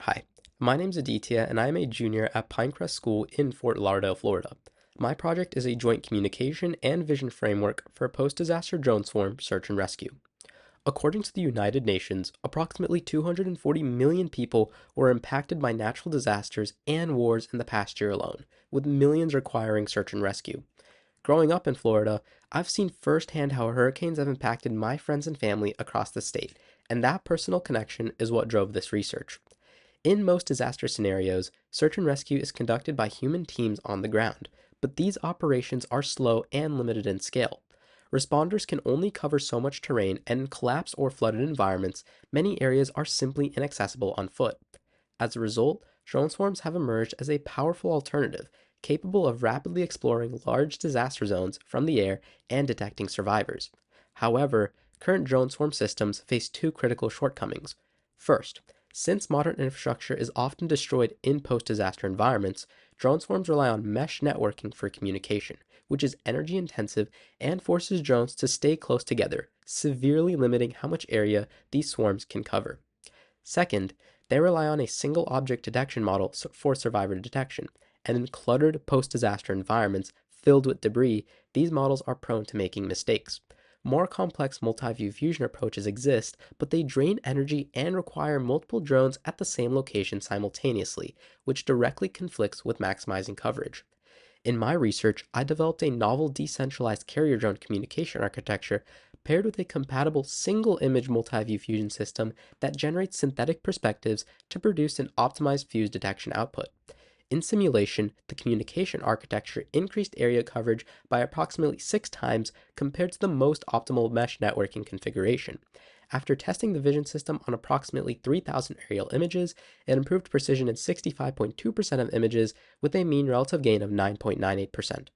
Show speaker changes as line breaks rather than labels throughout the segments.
Hi, my name's Aditya, and I am a junior at Pinecrest School in Fort Lauderdale, Florida. My project is a joint communication and vision framework for post-disaster drone swarm search and rescue. According to the United Nations, approximately 240 million people were impacted by natural disasters and wars in the past year alone, with millions requiring search and rescue. Growing up in Florida, I've seen firsthand how hurricanes have impacted my friends and family across the state, and that personal connection is what drove this research. In most disaster scenarios, search and rescue is conducted by human teams on the ground, but these operations are slow and limited in scale. Responders can only cover so much terrain, and in collapsed or flooded environments, many areas are simply inaccessible on foot. As a result, drone swarms have emerged as a powerful alternative, capable of rapidly exploring large disaster zones from the air and detecting survivors. However, current drone swarm systems face two critical shortcomings. First, since modern infrastructure is often destroyed in post disaster environments, drone swarms rely on mesh networking for communication, which is energy intensive and forces drones to stay close together, severely limiting how much area these swarms can cover. Second, they rely on a single object detection model for survivor detection, and in cluttered post disaster environments filled with debris, these models are prone to making mistakes. More complex multi-view fusion approaches exist, but they drain energy and require multiple drones at the same location simultaneously, which directly conflicts with maximizing coverage. In my research, I developed a novel decentralized carrier drone communication architecture paired with a compatible single image multi view fusion system that generates synthetic perspectives to produce an optimized fuse detection output. In simulation, the communication architecture increased area coverage by approximately 6 times compared to the most optimal mesh networking configuration. After testing the vision system on approximately 3,000 aerial images, it improved precision in 65.2% of images with a mean relative gain of 9.98%,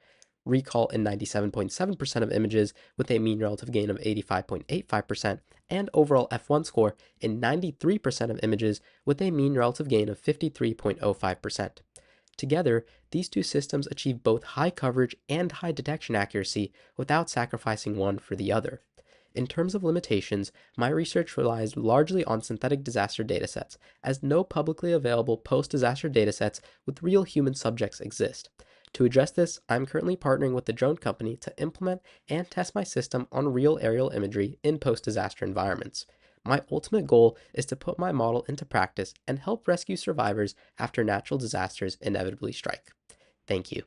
recall in 97.7% of images with a mean relative gain of 85.85%, and overall F1 score in 93% of images with a mean relative gain of 53.05%. Together, these two systems achieve both high coverage and high detection accuracy without sacrificing one for the other. In terms of limitations, my research relies largely on synthetic disaster datasets, as no publicly available post disaster datasets with real human subjects exist. To address this, I'm currently partnering with the drone company to implement and test my system on real aerial imagery in post disaster environments. My ultimate goal is to put my model into practice and help rescue survivors after natural disasters inevitably strike. Thank you.